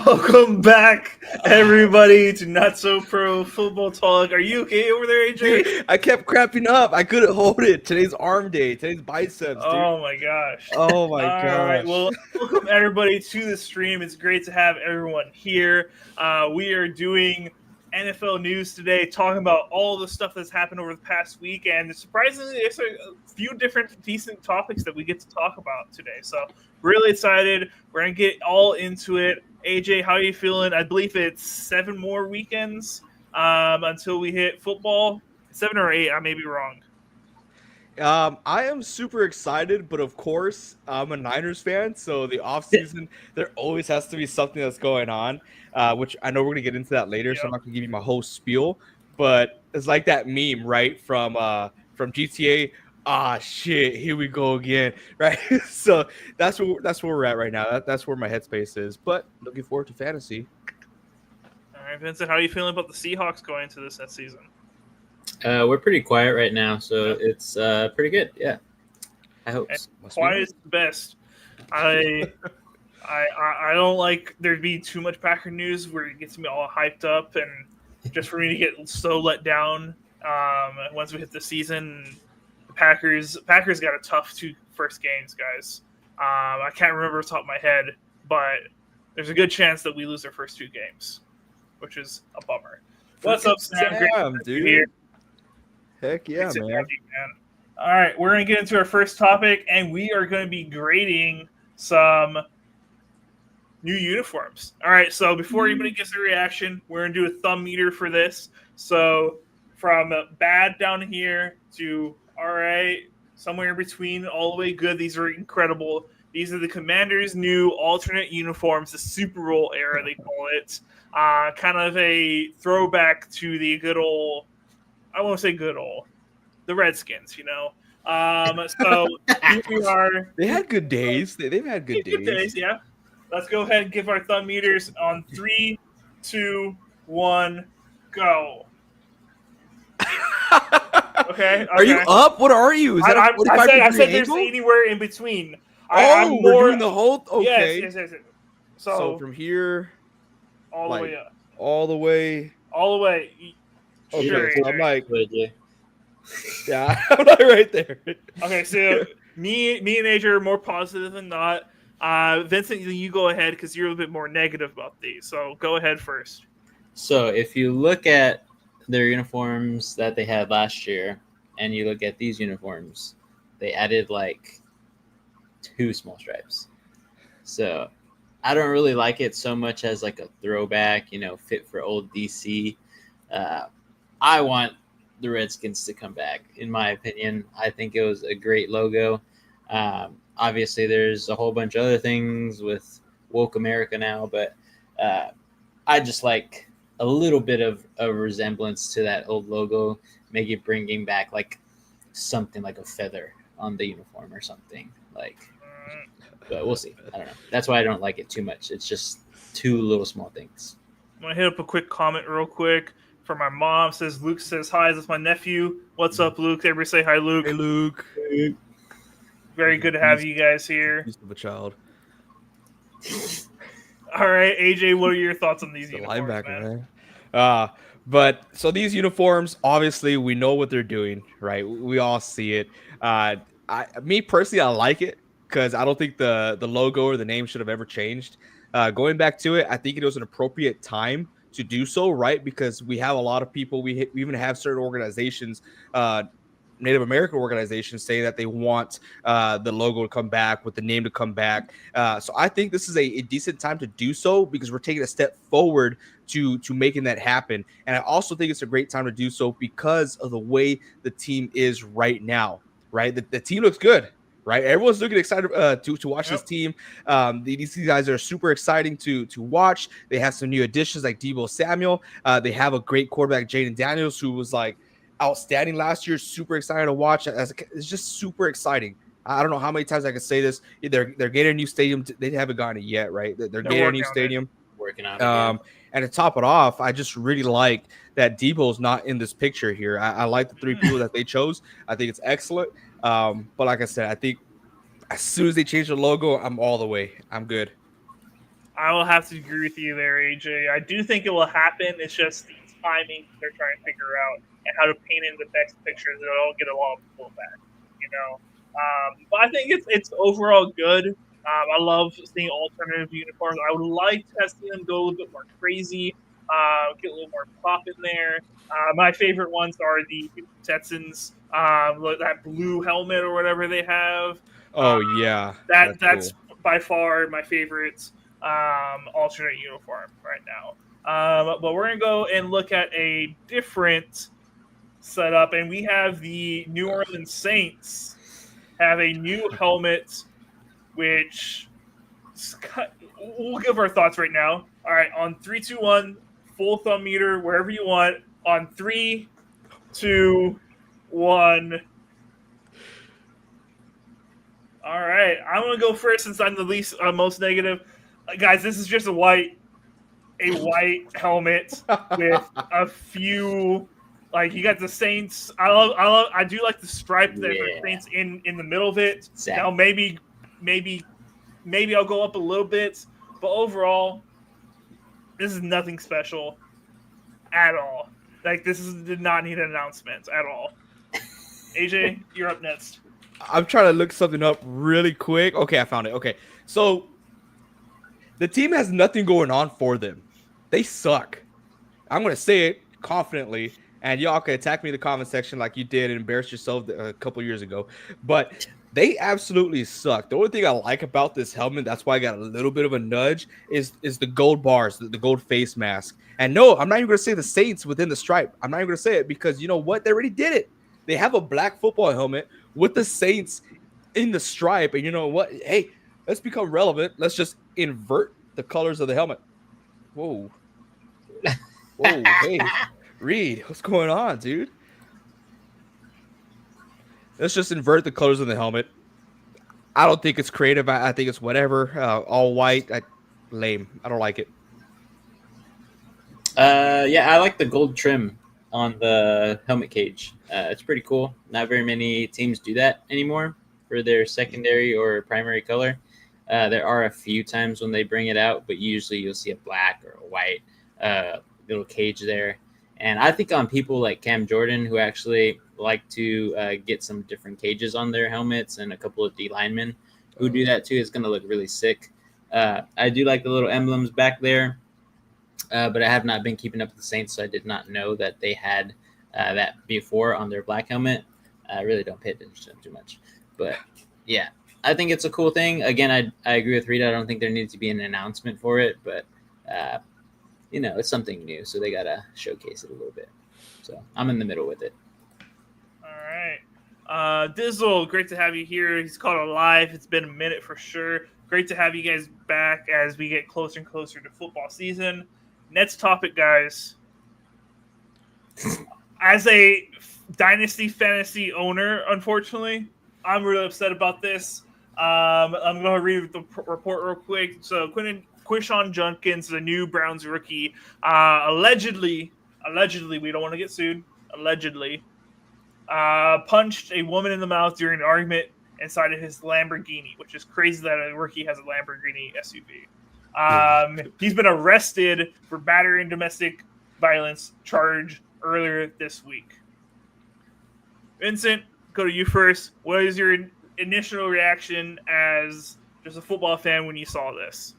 Welcome back, everybody, to Not So Pro Football Talk. Are you okay over there, AJ? Dude, I kept crapping up. I couldn't hold it. Today's arm day. Today's biceps, dude. Oh my gosh. Oh my All gosh. right. Well, welcome everybody to the stream. It's great to have everyone here. We are doing NFL news today, talking about all the stuff that's happened over the past week, and surprisingly, there's a few different decent topics that we get to talk about today. So, really excited. We're gonna get all into it. AJ, how are you feeling? I believe it's 7 more weekends until we hit football. 7 or 8. I may be wrong. I am super excited, but of course, I'm a Niners fan, so the offseason, there always has to be something that's going on, which I know we're going to get into that later, so I'm not going to give you my whole spiel, but it's like that meme, right, from GTA. Ah, shit, here we go again, right? So that's where we're at right now. That's where my headspace is, but looking forward to fantasy. All right, Vincent, how are you feeling about the Seahawks going into this next season? We're pretty quiet right now, so it's pretty good. Yeah, I hope. Quiet is the best. I don't like there be too much Packer news where it gets me all hyped up, and just for me to get so let down once we hit the season. Packers got a tough 2 first games, guys. I can't remember off the top of my head, but there's a good chance that we lose our first 2 games, which is a bummer. What's up, Sam? Great dude. Here. Heck yeah, man. All right, we're going to get into our first topic, and we are going to be grading some new uniforms. All right, so before anybody gets a reaction, we're going to do a thumb meter for this. So from bad down here to all right, somewhere in between, all the way good. These are incredible. These are the Commanders' new alternate uniforms, the Super Bowl era, they call it. Kind of a throwback to the good old, I won't say good old, the Redskins, you know. So here we are. They had good days. They've had good days. Yeah. Let's go ahead and give our thumb meters on 3, 2, 1, go. Okay. Are you up? What are you? Is that I said there's anywhere in between. I'm we're doing the whole. Okay. Yes. So from here, all the way up. All the way. Okay, sure, so I'm like, yeah, I'm like right there. Okay, so me and AJ are more positive than not. Vincent, you go ahead because you're a little bit more negative about these. So go ahead first. So if you look at their uniforms that they had last year, and you look at these uniforms, they added like 2 small stripes. So I don't really like it so much as like a throwback, fit for old DC. I want the Redskins to come back, in my opinion. I think it was a great logo. Obviously, there's a whole bunch of other things with woke America now, but I just like a little bit of a resemblance to that old logo, maybe bringing back like something like a feather on the uniform or something like, but we'll see. I don't know. That's why I don't like it too much. It's just 2 little small things. I'm going to hit up a quick comment real quick from my mom. Says, Luke says, hi, this is my nephew. What's up, Luke? Everybody say hi, Luke. Hey, Luke. Very good to have you guys here. Piece of a child. All right, AJ, what are your thoughts on these uniforms, linebacker, man? But so these uniforms, obviously, we know what they're doing, right? We all see it. Me personally, I like it because I don't think the logo or the name should have ever changed. Going back to it, I think it was an appropriate time to do so, right? Because we have a lot of people. We even have certain organizations, Native American organizations, saying that they want the logo to come back, with the name to come back. So I think this is a decent time to do so because we're taking a step forward to making that happen. And I also think it's a great time to do so because of the way the team is right now, right? The team looks good, right? Everyone's looking excited to watch this team. These guys are super exciting to watch. They have some new additions like Deebo Samuel. They have a great quarterback, Jaden Daniels, who was like outstanding last year. Super excited to watch. It's just super exciting. I don't know how many times I can say this. They're getting a new stadium. They haven't gotten it yet, right? They're getting a new stadium. Working on it. And to top it off, I just really like that Debo's not in this picture here. I like the three people that they chose. I think it's excellent. But like I said, I think as soon as they change the logo, I'm all the way. I'm good. I will have to agree with you there, AJ. I do think it will happen. It's just the timing they're trying to figure out and how to paint in the best pictures. They don't get a lot of pullback, you know. But I think it's overall good. I love seeing alternative uniforms. I would like to see them go a little bit more crazy, get a little more pop in there. My favorite ones are the Texans, that blue helmet or whatever they have. Oh yeah, that's cool. By far my favorite alternate uniform right now. But we're gonna go and look at a different setup, and we have the New Orleans Saints have a new helmet, which we'll give our thoughts right now. All right, on 3, 2, 1, full thumb meter, wherever you want. On 3, 2, 1. All right, I'm gonna go first since I'm the most negative. Guys, this is just a white helmet with a few. Like, you got the Saints. I do like the stripe that the Saints in the middle of it. Exactly. Now maybe I'll go up a little bit, but overall, this is nothing special at all. Like, did not need an announcement at all. AJ, you're up next. I'm trying to look something up really quick. Okay, I found it. Okay, so the team has nothing going on for them. They suck. I'm gonna say it confidently. And y'all can attack me in the comment section like you did and embarrass yourself a couple years ago. But they absolutely suck. The only thing I like about this helmet, that's why I got a little bit of a nudge, is the gold bars, the gold face mask. And no, I'm not even going to say the Saints within the stripe. I'm not even going to say it because you know what? They already did it. They have a black football helmet with the Saints in the stripe. And you know what? Hey, let's become relevant. Let's just invert the colors of the helmet. Whoa. Whoa, hey. Reed, what's going on, dude? Let's just invert the colors of the helmet. I don't think it's creative. I think it's whatever. All white. Lame. I don't like it. Yeah, I like the gold trim on the helmet cage. It's pretty cool. Not very many teams do that anymore for their secondary or primary color. There are a few times when they bring it out, but usually you'll see a black or a white little cage there. And I think on people like Cam Jordan, who actually like to get some different cages on their helmets, and a couple of D linemen who do that too, it's going to look really sick. I do like the little emblems back there, but I have not been keeping up with the Saints, so I did not know that they had that before on their black helmet. I really don't pay attention to them too much. But yeah, I think it's a cool thing. Again, I agree with Rita. I don't think there needs to be an announcement for it, but you know, it's something new, so they got to showcase it a little bit. So I'm in the middle with it. All right. Dizzle, great to have you here. He's called it live. It's been a minute for sure. Great to have you guys back as we get closer and closer to football season. Next topic, guys. As a Dynasty Fantasy owner, unfortunately, I'm really upset about this. I'm going to read the report real quick. So Quishon Judkins, the new Browns rookie, allegedly, we don't want to get sued, allegedly, punched a woman in the mouth during an argument inside of his Lamborghini, which is crazy that a rookie has a Lamborghini SUV. He's been arrested for battery and domestic violence charge earlier this week. Vincent, go to you first. What is your initial reaction as just a football fan when you saw this?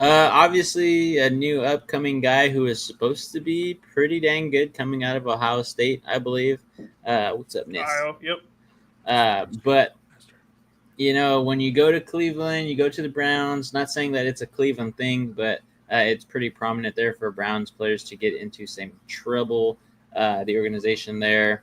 Obviously, a new upcoming guy who is supposed to be pretty dang good coming out of Ohio State, I believe. What's up, Nick? Ohio, yep. But, you know, when you go to Cleveland, you go to the Browns, not saying that it's a Cleveland thing, but it's pretty prominent there for Browns players to get into some trouble. The organization there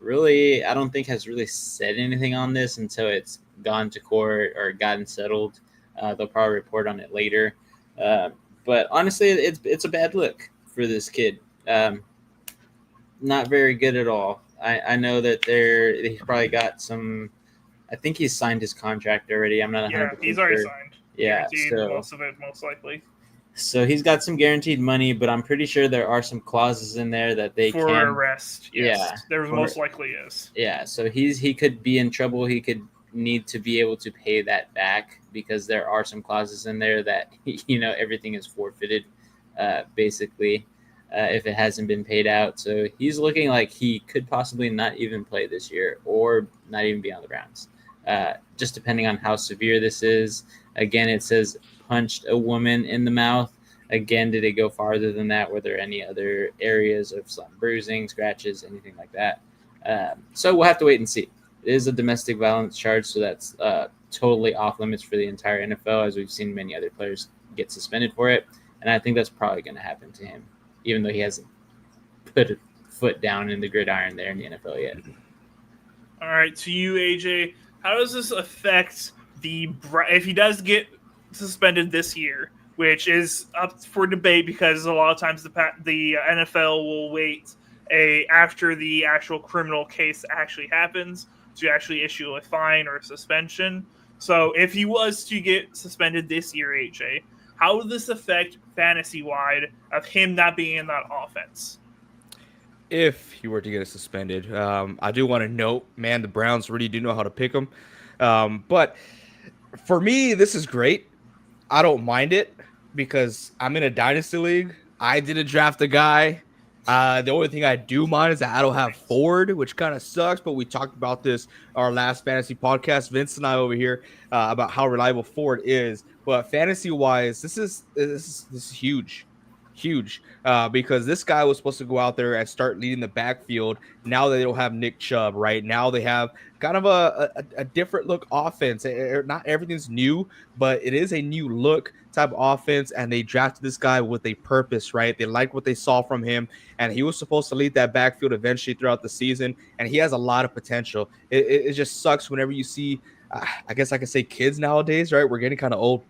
really, I don't think has really said anything on this until it's gone to court or gotten settled. They'll probably report on it later. But honestly, it's a bad look for this kid. Not very good at all. I know that he's probably got some. I think he's signed his contract already. I'm not 100% Yeah, he's already sure. signed. Yeah, Guaranteed most of it, most likely. So he's got some guaranteed money, but I'm pretty sure there are some clauses in there that they for can arrest. Yes, Yeah, there most likely is. Yeah, so he could be in trouble. He could need to be able to pay that back because there are some clauses in there that everything is forfeited, basically, if it hasn't been paid out. So he's looking like he could possibly not even play this year or not even be on the Browns, just depending on how severe this is. Again, it says punched a woman in the mouth. Again, did it go farther than that? Were there any other areas of some bruising, scratches, anything like that? So we'll have to wait and see. It is a domestic violence charge, so that's totally off limits for the entire NFL, as we've seen many other players get suspended for it. And I think that's probably going to happen to him, even though he hasn't put a foot down in the gridiron there in the NFL yet. All right, to you, AJ, how does this affect if he does get suspended this year, which is up for debate because a lot of times the NFL will wait after the actual criminal case actually happens to actually issue a fine or a suspension. So if he was to get suspended this year, AJ, how would this affect fantasy-wide of him not being in that offense? If he were to get suspended, I do want to note, man, the Browns really do know how to pick him. But for me, this is great. I don't mind it because I'm in a dynasty league. I didn't draft a guy. The only thing I do mind is that I don't have Ford, which kind of sucks. But we talked about this our last fantasy podcast, Vince and I over here, about how reliable Ford is. But fantasy wise, this is huge. Because this guy was supposed to go out there and start leading the backfield. Now they don't have Nick Chubb, right? Now they have kind of a different look offense. Not everything's new, but it is a new look type of offense, and they drafted this guy with a purpose, right? They liked what they saw from him, and he was supposed to lead that backfield eventually throughout the season, and he has a lot of potential. It just sucks whenever you see, I guess I could say kids nowadays, right? We're getting kind of old.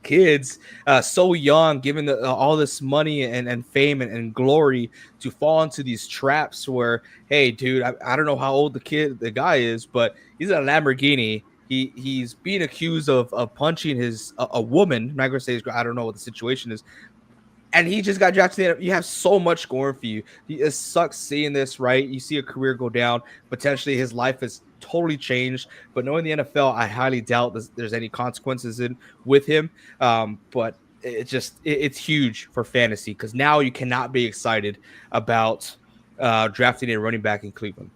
Kids so young, given all this money and fame and glory, to fall into these traps where, hey, dude, I don't know how old the guy is, but he's in a Lamborghini. He's being accused of punching a woman. I'm not gonna say I don't know what the situation is, and he just got drafted. You have so much going for you. It sucks seeing this, right? You see a career go down. Potentially his life has totally changed. But knowing the NFL, I highly doubt there's any consequences with him. But it's huge for fantasy because now you cannot be excited about drafting a running back in Cleveland.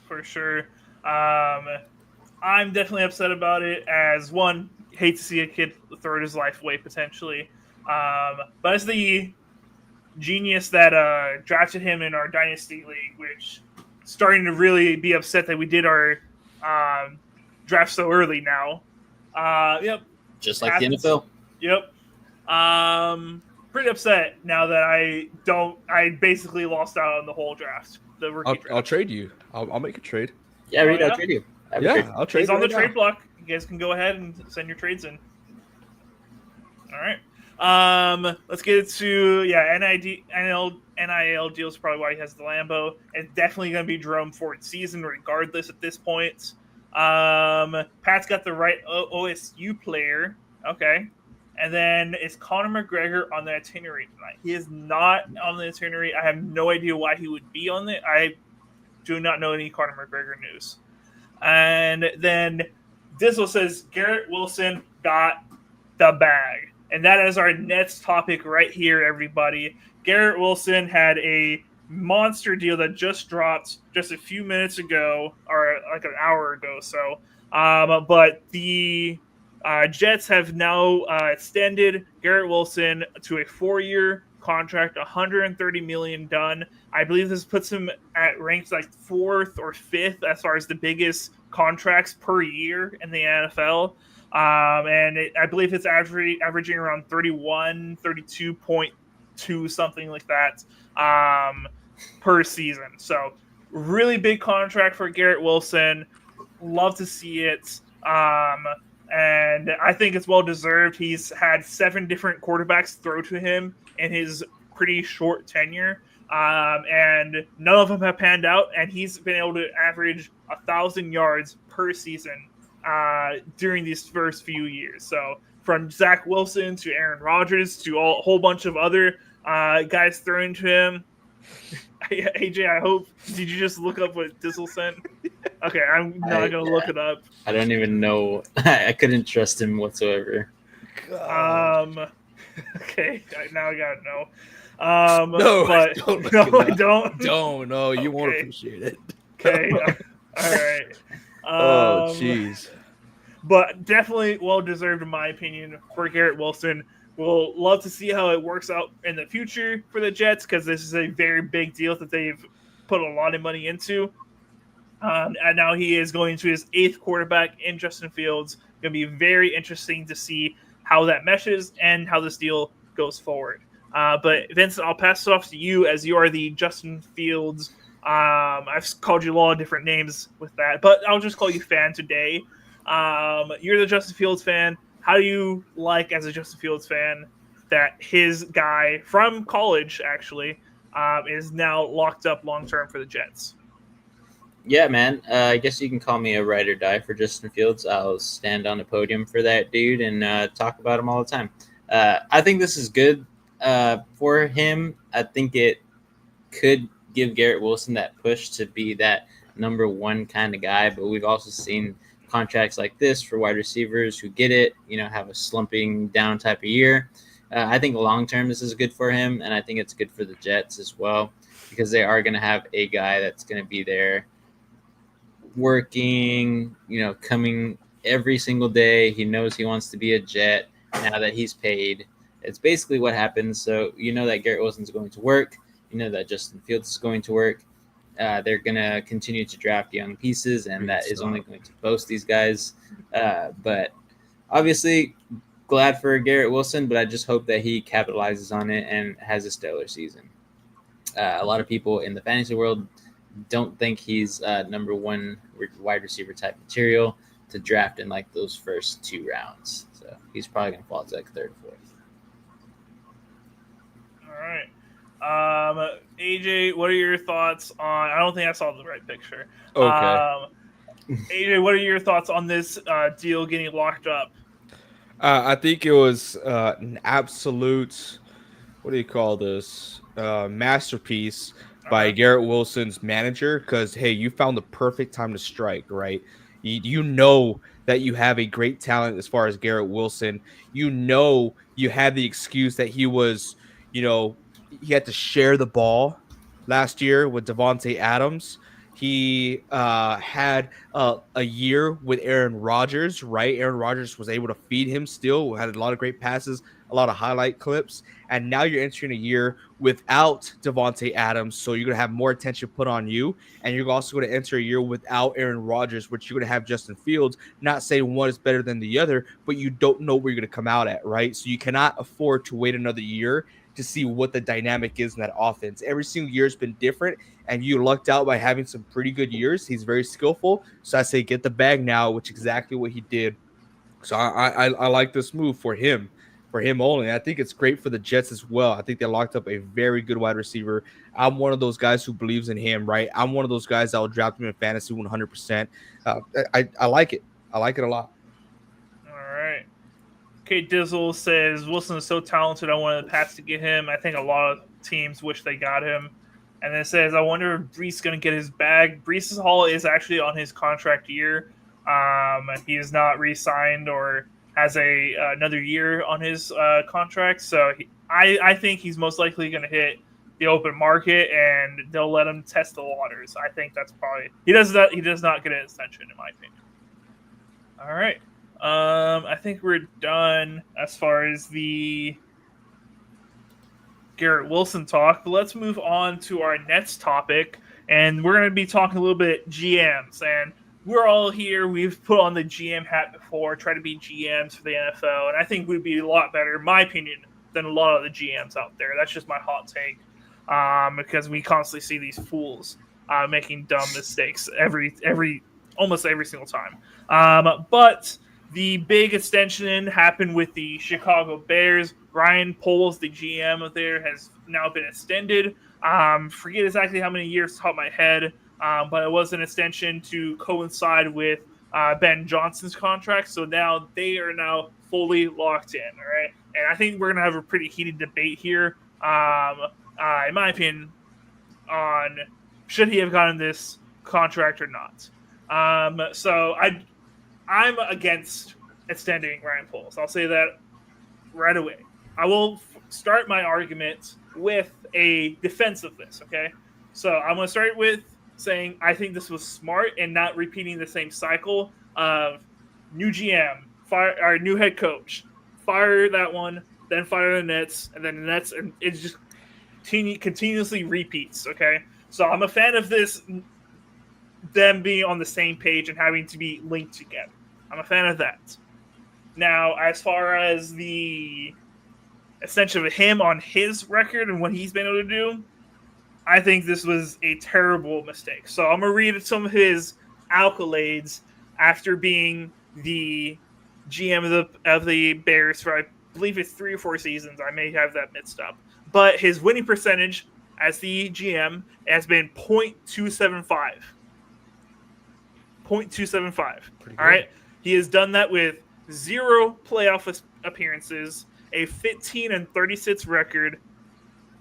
For sure. I'm definitely upset about it. As one, hate to see a kid throw his life away potentially. But as the genius that drafted him in our dynasty league, which starting to really be upset that we did our draft so early now. Yep. Just like the NFL. Yep. Pretty upset now that I basically lost out on the whole draft. The rookie draft. I'll trade you. I'll make a trade. Yeah, Reed, I'll trade you. I'll trade. He's on the trade block. You guys can go ahead and send your trades in. All right. Let's get into NIL deals. Probably why he has the Lambo. It's definitely going to be Jerome Ford's season, regardless at this point. Pat's got the right OSU player. Okay, and then is Conor McGregor on the itinerary tonight? He is not on the itinerary. I have no idea why he would be on it. I do not know any Conor McGregor news. And then Dizzle says Garrett Wilson got the bag. And that is our next topic right here, everybody. Garrett Wilson had a monster deal that just dropped just a few minutes ago, or like an hour ago. So, but the Jets have now extended Garrett Wilson to a 4-year contract, $130 million done. I believe this puts him at ranks like 4th or 5th as far as the biggest contracts per year in the NFL. And I believe it's averaging around 32.2, something like that, per season. So really big contract for Garrett Wilson. Love to see it. And I think it's well deserved. He's had 7 different quarterbacks throw to him in his pretty short tenure. And none of them have panned out, and he's been able to average 1,000 yards per season during these first few years. So from Zach Wilson to Aaron Rodgers to a whole bunch of other guys thrown to him. AJ, I hope. Did you just look up what Dizzle sent? Okay, I'm not going to look it up. I don't even know. I couldn't trust him whatsoever. Okay, now I got to know. No, but don't no, I don't. Don't. No, you won't Okay. appreciate it. Okay, all right. Oh, jeez. But definitely well deserved, in my opinion, for Garrett Wilson. We'll love to see how it works out in the future for the Jets, because this is a very big deal that they've put a lot of money into. And now he is going to his 8th quarterback in Justin Fields. Going to be very interesting to see how that meshes and how this deal goes forward. But Vincent, I'll pass it off to you, as you are the Justin Fields. I've called you a lot of different names with that, but I'll just call you fan today. You're the Justin Fields fan. How do you like, as a Justin Fields fan, that his guy from college actually is now locked up long term for the Jets? Yeah, man. I guess you can call me a ride or die for Justin Fields. I'll stand on the podium for that dude and talk about him all the time. I think this is good for him. I think it could give Garrett Wilson that push to be that number 1 kind of guy, but we've also seen contracts like this for wide receivers who get it, have a slumping down type of year. I think long term this is good for him, and I think it's good for the Jets as well, because they are going to have a guy that's going to be there working, coming every single day. He knows he wants to be a Jet now that he's paid. It's basically what happens. So that Garrett Wilson's going to work. That Justin Fields is going to work. They're going to continue to draft young pieces, and that is only going to boast these guys. But obviously, glad for Garrett Wilson, but I just hope that he capitalizes on it and has a stellar season. A lot of people in the fantasy world don't think he's number 1 wide receiver type material to draft in like those first 2 rounds. So he's probably going to fall to like 3rd, 4th. All right. AJ, what are your thoughts on? I don't think I saw the right picture. Okay. AJ, what are your thoughts on this deal getting locked up? I think it was an absolute, what do you call this, masterpiece by Garrett Wilson's manager, because, hey, you found the perfect time to strike, right? You know that you have a great talent as far as Garrett Wilson. You had the excuse that he was, he had to share the ball last year with Devontae Adams. He had a year with Aaron Rodgers, right? Aaron Rodgers was able to feed him still, had a lot of great passes, a lot of highlight clips. And now you're entering a year without Devontae Adams, so you're going to have more attention put on you. And you're also going to enter a year without Aaron Rodgers, which you're going to have Justin Fields. Not saying one is better than the other, but you don't know where you're going to come out at, right? So you cannot afford to wait another year to see what the dynamic is in that offense. Every single year has been different, and you lucked out by having some pretty good years. He's very skillful. So I say get the bag now, which is exactly what he did. So I like this move for him only. I think it's great for the Jets as well. I think they locked up a very good wide receiver. I'm one of those guys who believes in him, right? I'm one of those guys that will draft him in fantasy 100%. I like it. I like it a lot. All right. Okay, Dizzle says Wilson is so talented. I wanted the Pats to get him. I think a lot of teams wish they got him. And then it says, I wonder if Brees is going to get his bag. Brees Hall is actually on his contract year. He is not re-signed or has another year on his contract. So I think he's most likely going to hit the open market, and they'll let him test the waters. I think that's probably he does not get an extension, in my opinion. All right. I think we're done as far as the Garrett Wilson talk, but let's move on to our next topic, and we're going to be talking a little bit GMs. And we're all here. We've put on the GM hat before, try to be GMs for the NFL, and I think we'd be a lot better, in my opinion, than a lot of the GMs out there. That's just my hot take, because we constantly see these fools. making dumb mistakes almost every single time. But the big extension happened with the Chicago Bears. Ryan Poles, the GM of there, has now been extended. Forget exactly how many years, top of my head, but it was an extension to coincide with Ben Johnson's contract. So now they are now fully locked in. All right, and I think we're gonna have a pretty heated debate here, in my opinion, on should he have gotten this contract or not. So I'm against extending Ryan Poles. I'll say that right away. I will start my argument with a defense of this. Okay, so I'm going to start with saying I think this was smart and not repeating the same cycle of new GM, fire our new head coach, fire that one, then fire the Nets, and then the Nets, and it just continuously repeats. Okay, so I'm a fan of this, them being on the same page and having to be linked together. I'm a fan of that. Now, as far as the extension of him on his record and what he's been able to do, I think this was a terrible mistake. So I'm going to read some of his accolades after being the GM of the Bears for, I believe it's 3 or 4 seasons. I may have that mixed up. But his winning percentage as the GM has been .275. 0.275. All right. He has done that with 0 playoff appearances, a 15-36 record,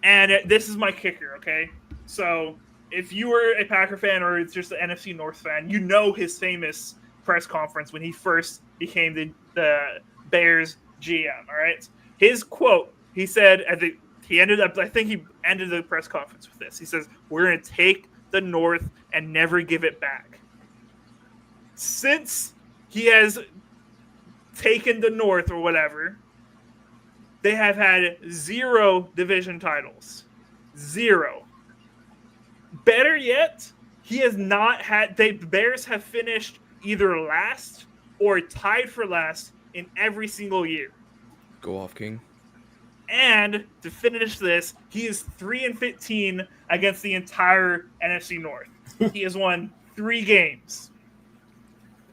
and this is my kicker. Okay, so if you were a Packer fan or just an NFC North fan, you know his famous press conference when he first became the Bears GM. All right, his quote. He said he ended up. I think he ended the press conference with this. He says, "We're going to take the North and never give it back." Since he has taken the North or whatever, they have had 0 division titles. 0. Better yet, he has not had. The Bears have finished either last or tied for last in every single year. Go off, King. And to finish this, he is 3-15 against the entire NFC North. He has won 3 games.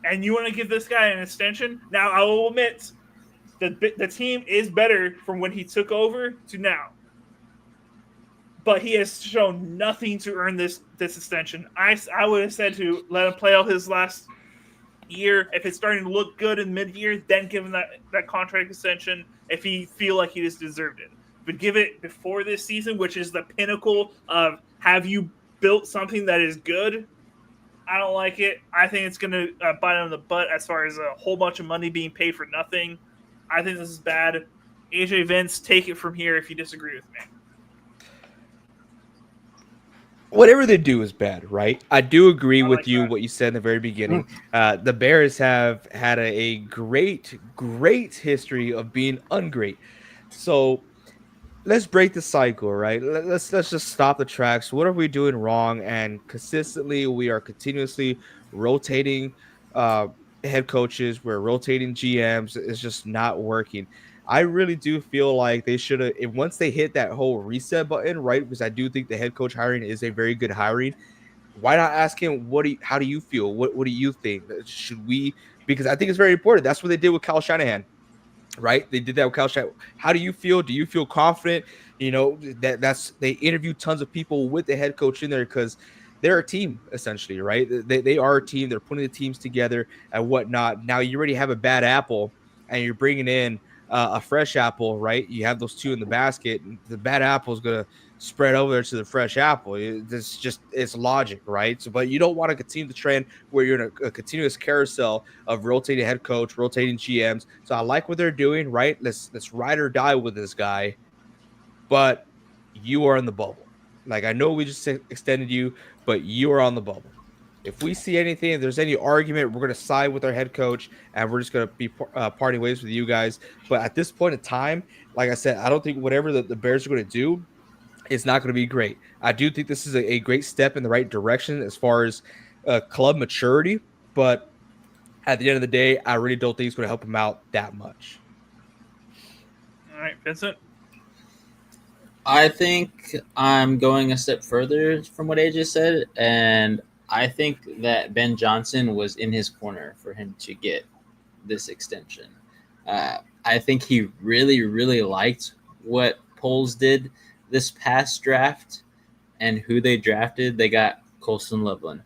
And you want to give this guy an extension? Now, I will admit, the team is better from when he took over to now. But he has shown nothing to earn this extension. I would have said to let him play out his last year. If it's starting to look good in mid-year, then give him that contract extension if he feel like he just deserved it. But give it before this season, which is the pinnacle of have you built something that is good? I don't like it. I think it's going to bite on the butt as far as a whole bunch of money being paid for nothing. I think this is bad. AJ Vince, take it from here if you disagree with me. Whatever they do is bad, right? I do agree with you, what you said in the very beginning. The Bears have had a great history of being ungreat. So let's break the cycle, right? Let's just stop the tracks. What are we doing wrong? And consistently, we are continuously rotating head coaches. We're rotating GMs. It's just not working. I really do feel like they should have, once they hit that whole reset button, right? Because I do think the head coach hiring is a very good hiring. Why not ask him, how do you feel? What do you think? Should we? Because I think it's very important. That's what they did with Kyle Shanahan. Right, they did that with Kyle Shanahan. How do you feel? Do you feel confident? You know that's they interviewed tons of people with the head coach in there because they're a team essentially, right? They are a team. They're putting the teams together and whatnot. Now you already have a bad apple, and you're bringing in a fresh apple, right? You have those 2 in the basket. And the bad apple is gonna spread over to the fresh apple. It's logic, right? So, but you don't want to continue the trend where you're in a continuous carousel of rotating head coach, rotating GMs. So I like what they're doing, right? Let's ride or die with this guy, but you are in the bubble. Like, I know we just extended you, but you are on the bubble. If we see anything, if there's any argument, we're going to side with our head coach, and we're just going to be parting ways with you guys. But at this point in time, like I said, I don't think whatever the Bears are going to do, it's not going to be great. I do think this is a great step in the right direction as far as club maturity, but at the end of the day, I really don't think it's going to help him out that much. All right, Vincent. I think I'm going a step further from what AJ said, and I think that Ben Johnson was in his corner for him to get this extension. I think he really, really liked what Poles did this past draft and who they drafted. They got Colston Loveland,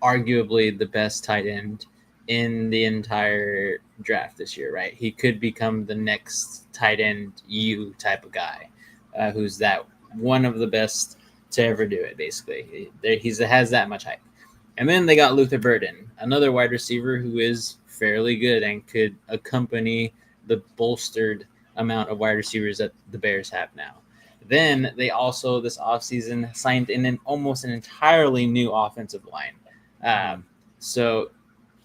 arguably the best tight end in the entire draft this year, right? He could become the next tight end U type of guy, who's that one of the best to ever do it, basically. He has that much hype. And then they got Luther Burden, another wide receiver who is fairly good and could accompany the bolstered amount of wide receivers that the Bears have now. Then they also, this offseason, signed in almost an entirely new offensive line. So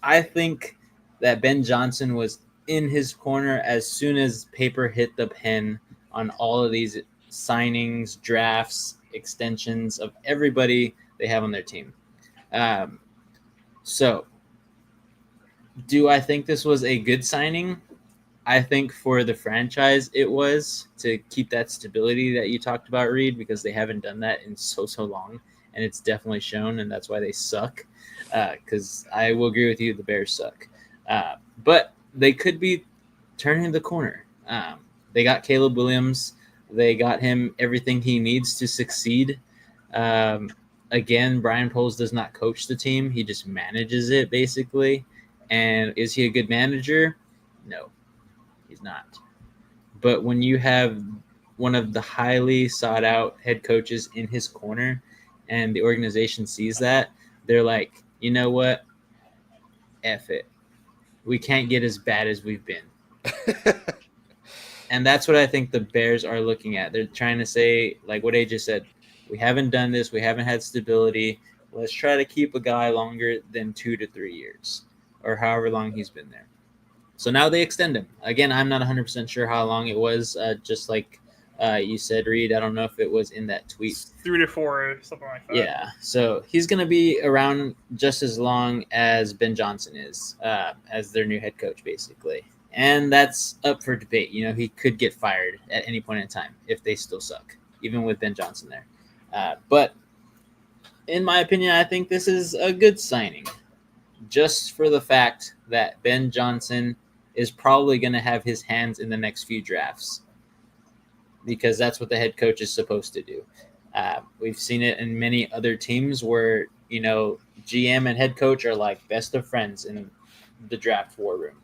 I think that Ben Johnson was in his corner as soon as paper hit the pen on all of these signings, drafts, extensions of everybody they have on their team. So do I think this was a good signing? I think for the franchise it was, to keep that stability that you talked about, Reed, because they haven't done that in so long, and it's definitely shown, and that's why they suck. Because I will agree with you, the Bears suck. But they could be turning the corner. They got Caleb Williams. They got him everything he needs to succeed. Again, Brian Poles does not coach the team. He just manages it, basically. And is he a good manager? No, he's not. But when you have one of the highly sought out head coaches in his corner and the organization sees that, they're like, you know what? F it. We can't get as bad as we've been. And that's what I think the Bears are looking at. They're trying to say, like what AJ said, we haven't done this. We haven't had stability. Let's try to keep a guy longer than 2 to 3 years or however long he's been there. So now they extend him. Again, I'm not 100% sure how long it was, just like you said, Reed. I don't know if it was in that tweet. 3 to 4 or something like that. Yeah, so he's going to be around just as long as Ben Johnson is, as their new head coach, basically. And that's up for debate. You know, he could get fired at any point in time if they still suck, even with Ben Johnson there. But in my opinion, I think this is a good signing, just for the fact that Ben Johnson is probably going to have his hands in the next few drafts, because that's what the head coach is supposed to do. We've seen it in many other teams where, you know, GM and head coach are like best of friends in the draft war room.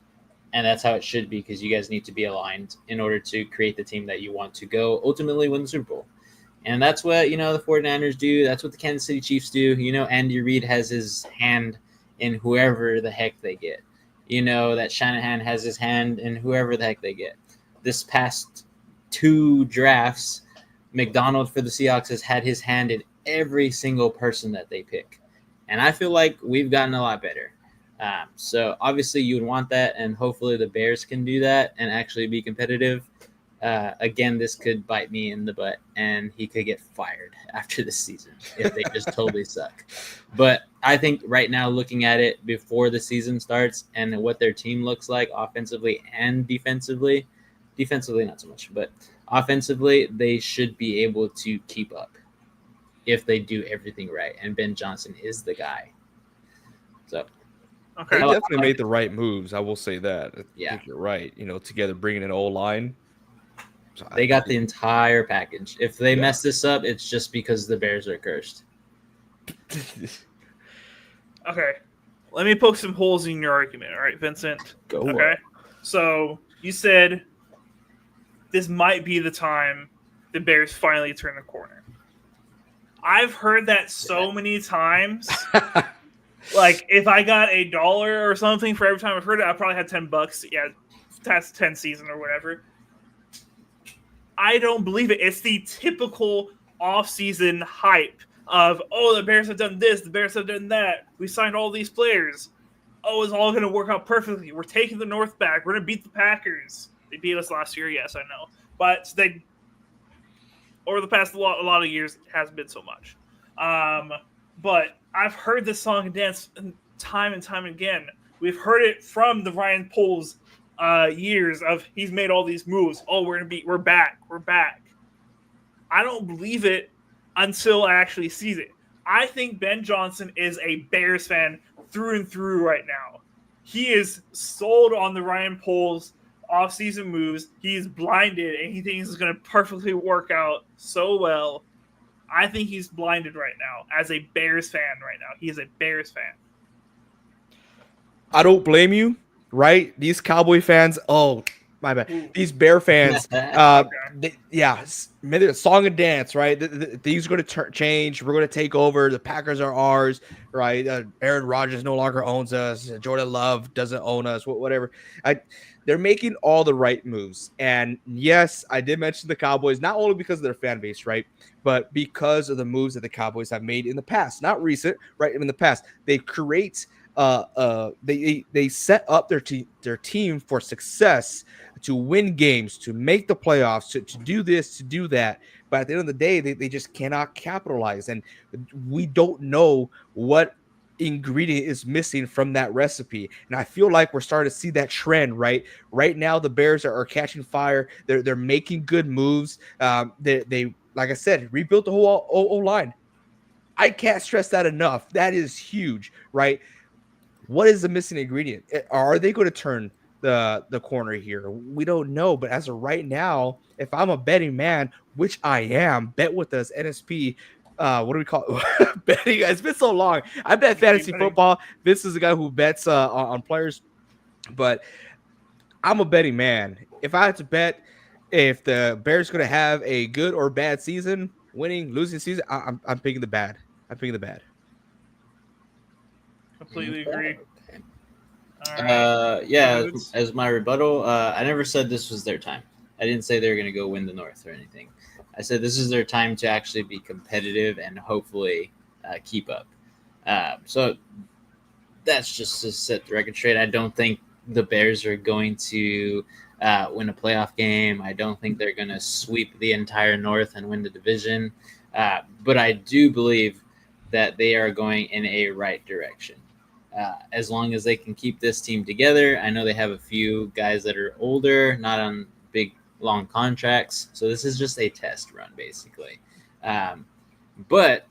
And that's how it should be, because you guys need to be aligned in order to create the team that you want to go ultimately win the Super Bowl. And that's what, you know, the 49ers do. That's what the Kansas City Chiefs do. You know, Andy Reid has his hand in whoever the heck they get. You know, that Shanahan has his hand in whoever the heck they get. This past 2 drafts, McDonald for the Seahawks has had his hand in every single person that they pick. And I feel like we've gotten a lot better. So obviously you would want that, and hopefully the Bears can do that and actually be competitive. Again, this could bite me in the butt, and he could get fired after this season if they just totally suck. But I think right now, looking at it before the season starts and what their team looks like offensively and defensively not so much, but offensively, they should be able to keep up if they do everything right. And Ben Johnson is the guy. So. Okay. They definitely made the right moves. I will say that. Yeah. I think you're right. You know, together bringing an O-line. So they got the entire package. If they mess this up, it's just because the Bears are cursed. Okay. Let me poke some holes in your argument. All right, Vincent? Go. Okay. So you said this might be the time the Bears finally turn the corner. I've heard that so many times. Like, if I got $1 or something for every time I've heard it, I probably had $10. Yeah, that's 10 season or whatever. I don't believe it. It's the typical off-season hype of, oh, the Bears have done this, the Bears have done that. We signed all these players. Oh, it's all going to work out perfectly. We're taking the North back. We're going to beat the Packers. They beat us last year, yes, I know. But they, over the past a lot of years, it hasn't been so much. But I've heard this song and dance time and time again. We've heard it from the Ryan Poles years of he's made all these moves. Oh, we're back. I don't believe it until I actually see it. I think Ben Johnson is a Bears fan through and through right now. He is sold on the Ryan Poles off-season moves. He's blinded, and he thinks it's going to perfectly work out so well. I think he's blinded right now as a Bears fan right now. He is a Bears fan. I don't blame you, right? These Cowboy fans, oh, my bad. Ooh. These Bear fans, Okay. maybe a song and dance, right? Things are going to change. We're going to take over. The Packers are ours, right? Aaron Rodgers no longer owns us. Jordan Love doesn't own us, whatever. They're making all the right moves. And yes, I did mention the Cowboys, not only because of their fan base, right? But because of the moves that the Cowboys have made in the past, not recent, right? In the past, they create they set up their team for success, to win games, to make the playoffs, to do this, to do that. But at the end of the day, they just cannot capitalize. And we don't know what ingredient is missing from that recipe. And I feel like we're starting to see that trend, right? Right now, the Bears are catching fire. They're making good moves. They like I said, rebuilt the whole O-line. I can't stress that enough. That is huge, right? What is the missing ingredient? Are they going to turn the corner here? We don't know. But as of right now, if I'm a betting man, which I am, bet with us, NSP. What do we call it? Betting? It's been so long. I bet fantasy football. This is a guy who bets on players. But I'm a betting man. If I had to bet if the Bears going to have a good or bad season, winning, losing season, I'm picking the bad. I'm picking the bad. Completely agree. All right. Yeah, as my rebuttal, I never said this was their time. I didn't say they were going to go win the North or anything. I said this is their time to actually be competitive and hopefully keep up. So that's just to set the record straight. I don't think the Bears are going to win a playoff game. I don't think they're going to sweep the entire North and win the division. But I do believe that they are going in a right direction. As long as they can keep this team together. I know they have a few guys that are older, not on big, long contracts. So this is just a test run, basically. But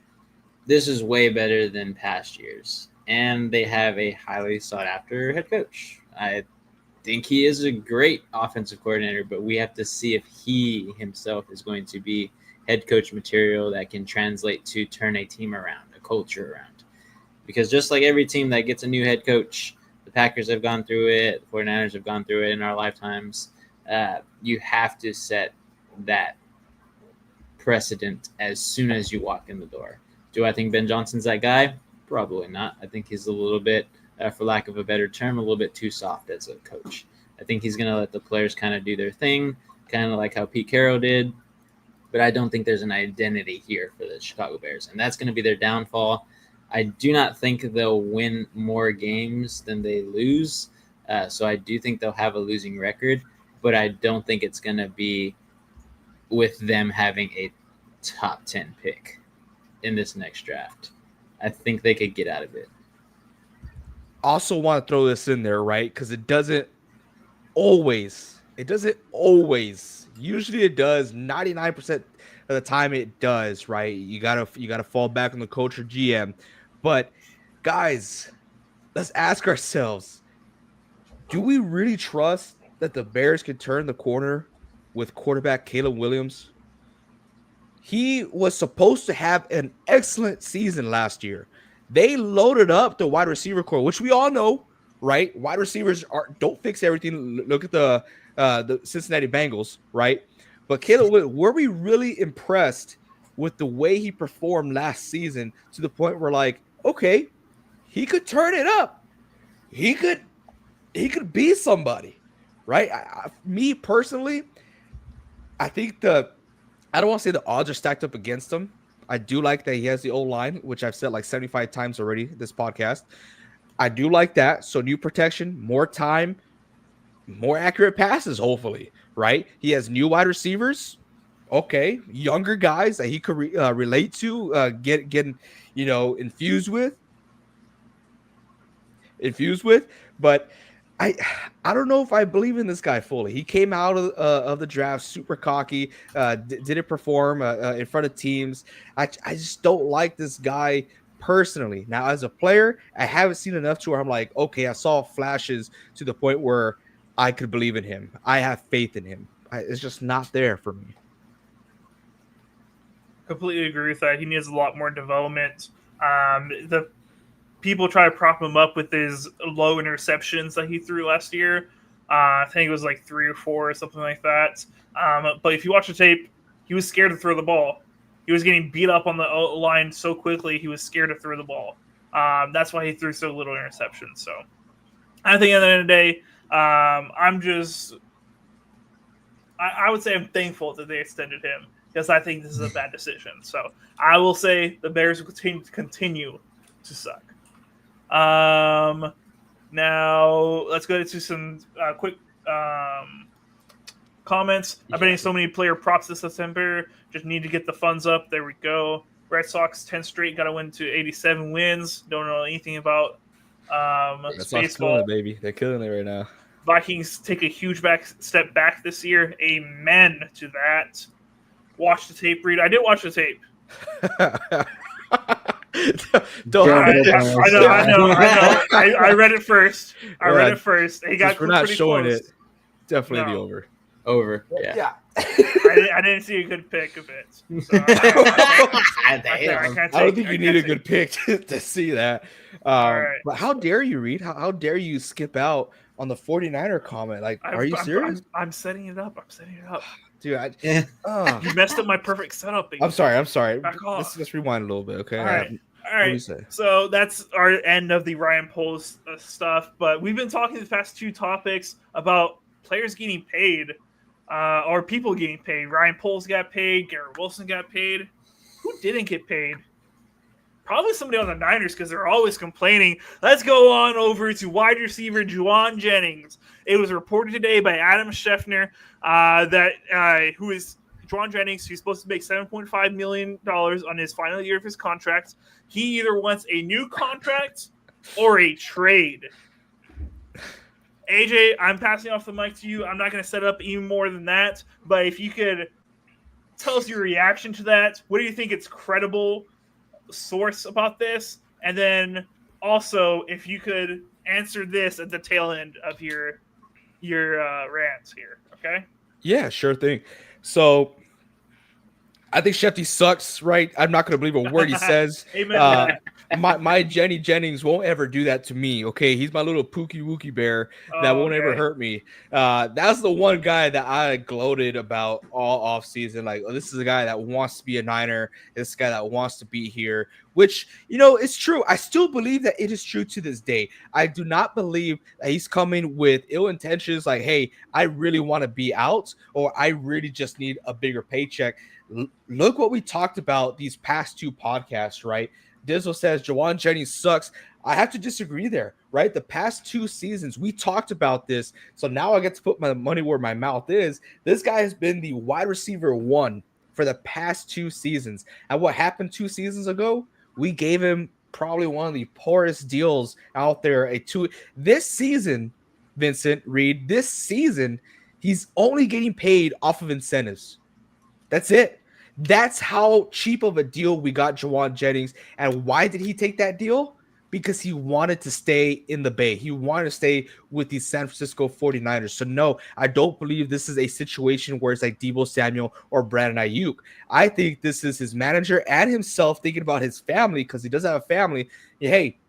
this is way better than past years. And they have a highly sought-after head coach. I think he is a great offensive coordinator, but we have to see if he himself is going to be head coach material that can translate to turn a team around, a culture around. Because just like every team that gets a new head coach, the Packers have gone through it, the 49ers have gone through it in our lifetimes. You have to set that precedent as soon as you walk in the door. Do I think Ben Johnson's that guy? Probably not. I think he's a little bit, for lack of a better term, a little bit too soft as a coach. I think he's going to let the players kind of do their thing, kind of like how Pete Carroll did. But I don't think there's an identity here for the Chicago Bears, and that's going to be their downfall. I do not think they'll win more games than they lose. So I do think they'll have a losing record, but I don't think it's going to be with them having a top 10 pick in this next draft. I think they could get out of it. Also want to throw this in there, right? Because it doesn't always, usually it does, 99% of the time it does, right? You gotta fall back on the coach or GM. But guys, let's ask ourselves, do we really trust that the Bears can turn the corner with quarterback Caleb Williams? He was supposed to have an excellent season last year. They loaded up the wide receiver core, which we all know, right? Wide receivers don't fix everything. Look at the Cincinnati Bengals, right? But Caleb, were we really impressed with the way he performed last season to the point where, like, okay, he could turn it up. He could be somebody, right? Me personally, I think I don't want to say the odds are stacked up against him. I do like that he has the O-line, which I've said like 75 times already this podcast. I do like that. So new protection, more time, more accurate passes, hopefully, right? He has new wide receivers. Okay, younger guys that he could relate to, getting infused with. But I don't know if I believe in this guy fully. He came out of the draft super cocky, didn't perform in front of teams. I just don't like this guy personally. Now, as a player, I haven't seen enough to where I'm like, okay, I saw flashes to the point where I could believe in him. I have faith in him. It's just not there for me. Completely agree with that. He needs a lot more development. The people try to prop him up with his low interceptions that he threw last year. I think it was like 3 or 4 or something like that. But if you watch the tape, he was scared to throw the ball. He was getting beat up on the line so quickly, he was scared to throw the ball. That's why he threw so little interceptions. So I think at the end of the day, I would say I'm thankful that they extended him because I think this is a bad decision. So I will say the Bears will continue to suck. Now let's go into some quick comments. I've been in so many player props this September. Just need to get the funds up. There we go. Red Sox 10 straight. Got to win to 87 wins. Don't know anything about baseball. It, baby. They're killing it right now. Vikings take a huge step back this year. Amen to that. Watch the tape, Reed. I did watch the tape. Don't. I know. I read it first. He got we're not showing close. it. Definitely the over. Over. Yeah. I didn't see a good pick of it. So I don't think you need a good pick to see that. Right. But how dare you, Reed? How dare you skip out on the 49er comment? Like, are you serious? I'm setting it up. Dude, you messed up my perfect setup. Baby. I'm sorry. Back off. Let's rewind a little bit, okay? All right. So that's our end of the Ryan Poles stuff. But we've been talking the past 2 topics about players getting paid or people getting paid. Ryan Poles got paid. Garrett Wilson got paid. Who didn't get paid? Probably somebody on the Niners because they're always complaining. Let's go on over to wide receiver Juwan Jennings. It was reported today by Adam Schefter that who is Juwan Jennings, who's supposed to make $7.5 million on his final year of his contract. He either wants a new contract or a trade. AJ, I'm passing off the mic to you. I'm not going to set up even more than that, but if you could tell us your reaction to that. What do you think it's credible source about this? And then also, if you could answer this at the tail end of your rants here, okay? Yeah, sure thing. So I think Shefty sucks, right? I'm not going to believe a word he says. Amen. My Jenny Jennings won't ever do that to me, okay? He's my little Pookie Wookie bear that won't ever hurt me. That's the one guy that I gloated about all offseason. Like, oh, this is a guy that wants to be a Niner. This guy that wants to be here, which, it's true. I still believe that it is true to this day. I do not believe that he's coming with ill intentions like, hey, I really want to be out or I really just need a bigger paycheck. Look what we talked about these past 2 podcasts, right? Dizzle says Juwan Jennings sucks. I have to disagree there, right? The past 2 seasons, we talked about this. So now I get to put my money where my mouth is. This guy has been the wide receiver 1 for the past 2 seasons. And what happened 2 seasons ago? We gave him probably one of the poorest deals out there. This season, Vincent Reed, this season, he's only getting paid off of incentives. That's it. That's how cheap of a deal we got Juwan Jennings. And why did he take that deal? Because he wanted to stay in the Bay. He wanted to stay with the San Francisco 49ers. So no, I don't believe this is a situation where it's like Deebo Samuel or Brandon Ayuk. I think this is his manager and himself thinking about his family because he does have a family. Hey,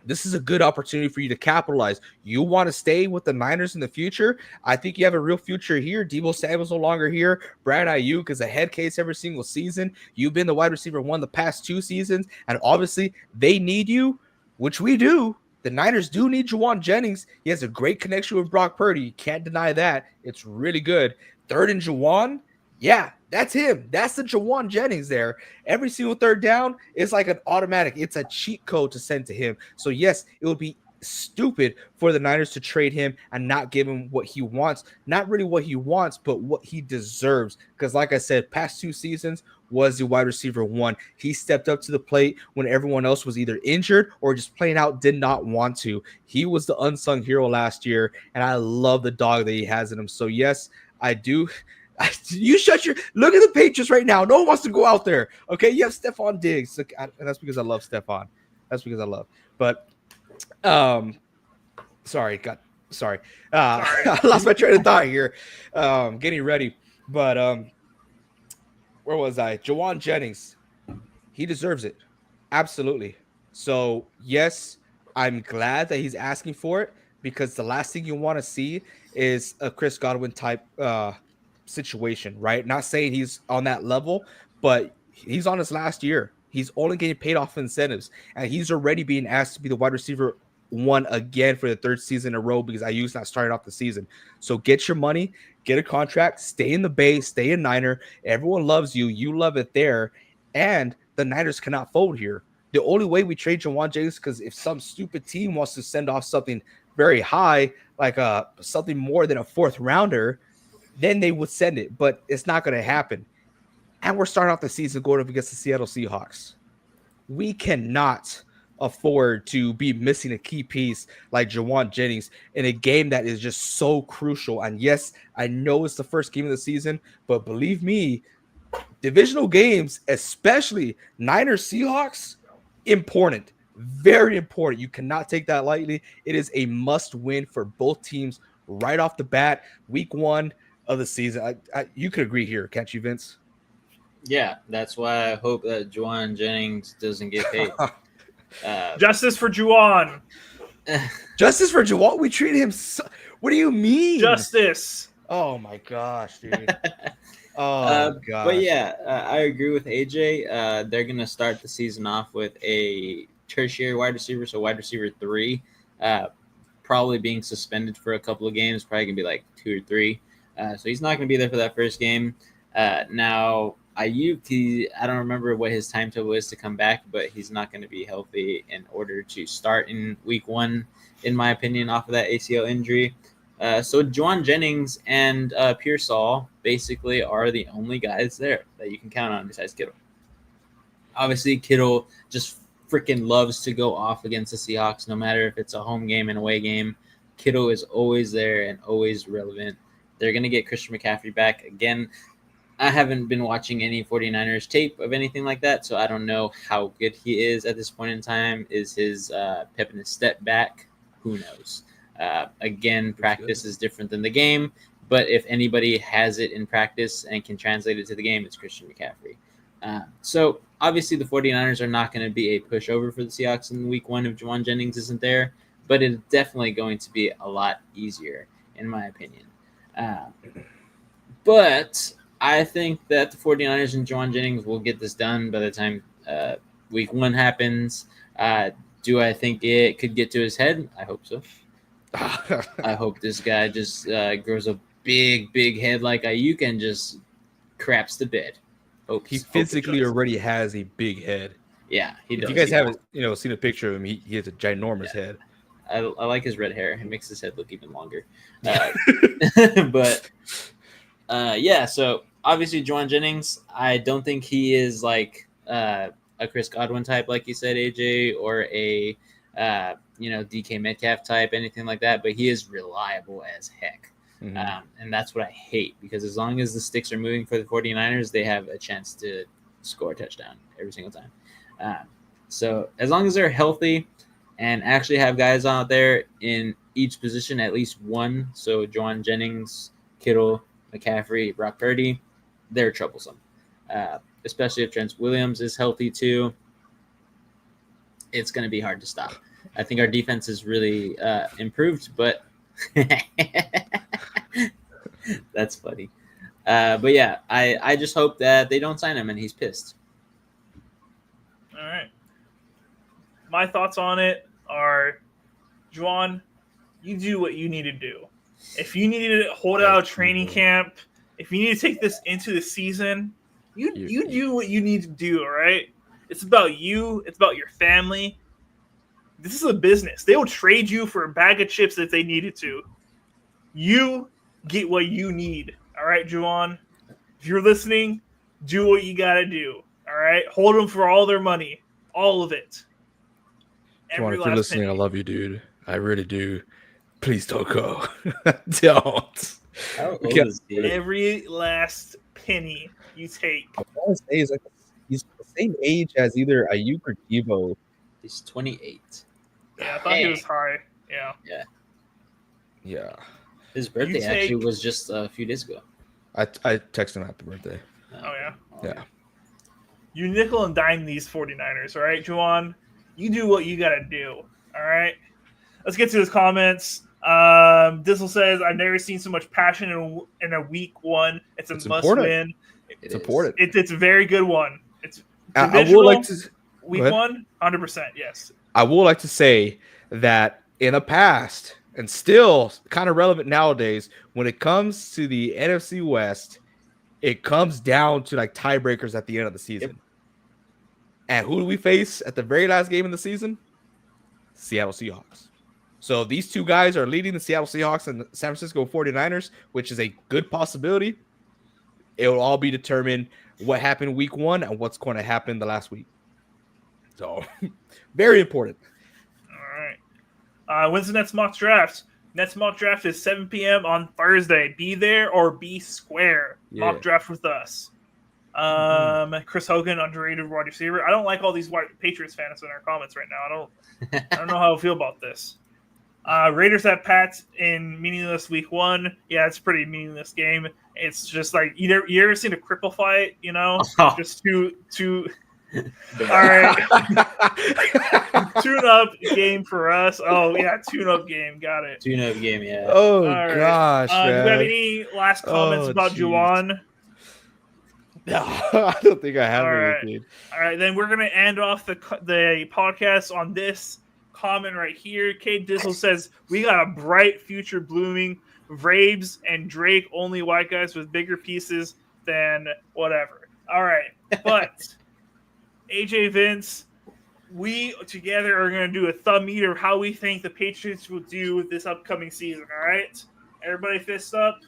this is a good opportunity for you to capitalize. You want to stay with the Niners in the future? I think you have a real future here. Deebo Samuel's no longer here. Brandon Ayuk is a head case every single season. You've been the wide receiver 1 the past 2 seasons, and obviously they need you, which we do. The Niners do need Juwan Jennings. He has a great connection with Brock Purdy. You can't deny that. It's really good. Third and Juwan, yeah, that's him. That's the Juwan Jennings there. Every single third down is like an automatic. It's a cheat code to send to him. So, yes, it would be stupid for the Niners to trade him and not give him what he wants. Not really what he wants, but what he deserves. Because, like I said, past 2 seasons, was the wide receiver 1. He stepped up to the plate when everyone else was either injured or just plain out did not want to. He was the unsung hero last year, and I love the dog that he has in him. So yes, I do. You look at the Patriots right now. No one wants to go out there. Okay, you have Stephon Diggs, and that's because I love Stephon. But sorry. I lost my train of thought here. Getting ready, but where was I? Jawan Jennings, he deserves it, absolutely. So yes, I'm glad that he's asking for it, because the last thing you want to see is a Chris Godwin type situation, right? Not saying he's on that level, but he's on his last year. He's only getting paid off incentives, and he's already being asked to be the wide receiver 1 again for the 3rd season in a row, because Ayuk's not starting off the season. So get your money, get a contract, stay in the Bay, stay in Niner. Everyone loves you. You love it there. And the Niners cannot fold here. The only way we trade Jawan Jennings, because if some stupid team wants to send off something very high, like something more than a 4th rounder, then they would send it. But it's not going to happen. And we're starting off the season going up against the Seattle Seahawks. We cannot afford to be missing a key piece like Jawan Jennings in a game that is just so crucial. And yes, I know it's the first game of the season, but believe me, divisional games, especially Niners Seahawks, important, very important. You cannot take that lightly. It is a must win for both teams right off the bat, week 1 of the season. You could agree here, can't you, Vince? Yeah, that's why I hope that Jawan Jennings doesn't get paid. Justice for Juwan. Justice for Jawan? We treat him so... What do you mean? Justice. Oh, my gosh, dude. Oh, gosh. But yeah, I agree with AJ. They're going to start the season off with a tertiary wide receiver, so wide receiver 3, probably being suspended for a couple of games, probably going to be like 2 or 3. So he's not going to be there for that first game. Now, Ayuk, I don't remember what his timetable is to come back, but he's not going to be healthy in order to start in week 1, in my opinion, off of that ACL injury. So Jawan Jennings and Pearsall basically are the only guys there that you can count on besides Kittle. Obviously, Kittle just freaking loves to go off against the Seahawks, no matter if it's a home game and away game. Kittle is always there and always relevant. They're going to get Christian McCaffrey back. Again, I haven't been watching any 49ers tape of anything like that, so I don't know how good he is at this point in time. Is his pep in his step back? Who knows? Again, practice is different than the game, but if anybody has it in practice and can translate it to the game, it's Christian McCaffrey. So obviously the 49ers are not going to be a pushover for the Seahawks in week 1 if Jawan Jennings isn't there, but it's definitely going to be a lot easier, in my opinion. But I think that the 49ers and Jawan Jennings will get this done by the time week 1 happens. Do I think it could get to his head? I hope so. I hope this guy just grows a big head like Ayuk and just craps the bed. He physically already has a big head. Yeah, he does. If you guys haven't, seen a picture of him, he has a ginormous head. I like his red hair. It makes his head look even longer. But yeah, so obviously Jawan Jennings, I don't think he is like a Chris Godwin type, like you said, AJ, or a DK Metcalf type, anything like that. But he is reliable as heck. Mm-hmm. And that's what I hate, because as long as the sticks are moving for the 49ers, they have a chance to score a touchdown every single time. So as long as they're healthy and actually have guys out there in each position, at least one, so Jawan Jennings, Kittle, McCaffrey, Brock Purdy, they're troublesome. Especially if Trent Williams is healthy too. It's going to be hard to stop. I think our defense is really improved, but that's funny. But yeah, I just hope that they don't sign him and he's pissed. All right. My thoughts on it are, Juwan, you do what you need to do. If you need to hold out a training camp, if you need to take this into the season, you do what you need to do, all right? It's about you. It's about your family. This is a business. They will trade you for a bag of chips if they needed to. You get what you need, all right, Juwan? If you're listening, do what you got to do. All right? Hold them for all their money. All of it. Juwan, if you're last listening, penny. I love you, dude. I really do. Please don't go. Don't. How We old can't- is he? Every last penny you take. I want to say he's the same age as either Ayuk or Devo. He's 28. Yeah, I thought he was high. Yeah. Yeah. His birthday You actually take- was just a few days ago. I texted him happy birthday. Oh, yeah? Yeah. You nickel and dime these 49ers, all right, Juwan? You do what you got to do, all right? Let's get to his comments. Dizzle says, I've never seen so much passion in a week one. It's a must-win. It's important. It's a very good one. It's I would divisional, like to week one, 100%, yes. I would like to say that in the past, and still kind of relevant nowadays, when it comes to the NFC West, it comes down to like tiebreakers at the end of the season. Yep. And who do we face at the very last game of the season? Seattle Seahawks. So these two guys are leading the Seattle Seahawks and the San Francisco 49ers, which is a good possibility. It will all be determined what happened week one and what's going to happen the last week. So very important. All right. When's the next mock draft? Next mock draft is 7 p.m. on Thursday. Be there or be square. Yeah. Mock draft with us. Chris Hogan, underrated wide receiver. I don't like all these white Patriots fans in our comments right now. I don't know how I feel about this. Raiders at Pats in meaningless week one. Yeah, it's a pretty meaningless game. It's just like you ever seen a cripple fight? You know, just two. All right, tune-up game for us. Oh yeah, tune-up game. Got it. Tune-up game, yeah. Oh, All right. gosh, Do you have man. any last comments about jeez. Juwan? No, I don't think I have All right. anything. All right, then we're gonna end off the podcast on this comment right here. Kate Dizzle says we got a bright future blooming. Vrabes and Drake, only white guys with bigger pieces than whatever. All right, but AJ Vince, we together are going to do a thumb meter of how we think the Patriots will do this upcoming season. All right, everybody fist up.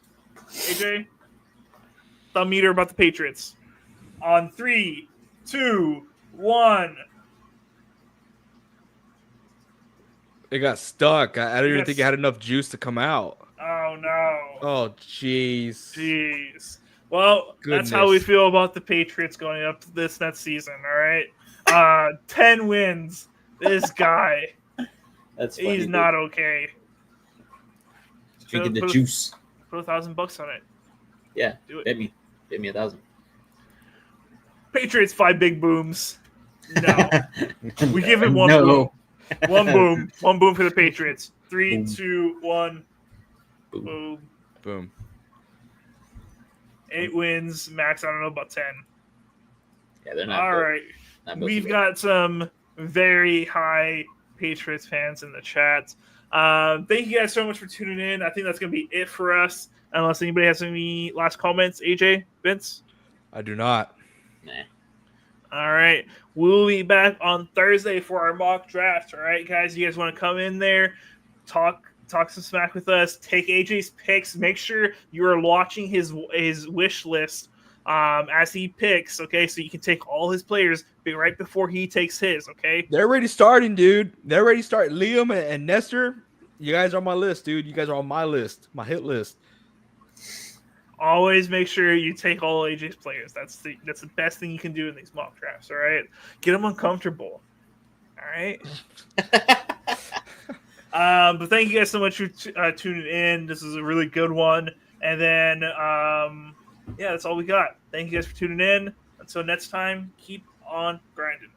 AJ, thumb meter about the Patriots. On 3, 2, 1. It got stuck. I don't even Yes. think it had enough juice to come out. Oh no. Oh, jeez. Jeez. Well, that's how we Goodness. feel about the Patriots going up to this next season. All right, 10 wins. This guy, That's funny. he's dude. not okay. Drinking the put- juice. Put $1,000 on it. Yeah, Do it. bet me 1,000. Patriots 5 big booms. No, we give it one boom. No. One boom for the Patriots. 3, Boom. 2, 1. Boom. Boom. Boom. 8 wins. Max, I don't know about 10. Yeah, they're not. All built- right. not built We've to win. got some very high Patriots fans in the chat. Thank you guys so much for tuning in. I think that's going to be it for us. Unless anybody has any last comments, AJ, Vince? I do not. Nah. All right. We'll be back on Thursday for our mock draft. All right, guys. You guys want to come in there, talk some smack with us, take AJ's picks. Make sure you are watching his wish list as he picks, okay? So you can take all his players right before he takes his, okay? They're already starting, dude. They're already starting. Liam and Nestor, you guys are on my list, dude. You guys are on my list, my hit list. Always make sure you take all AJ's players. That's the best thing you can do in these mock drafts, all right? Get them uncomfortable, all right? But thank you guys so much for tuning in. This is a really good one. And then, yeah, that's all we got. Thank you guys for tuning in. Until next time, keep on grinding.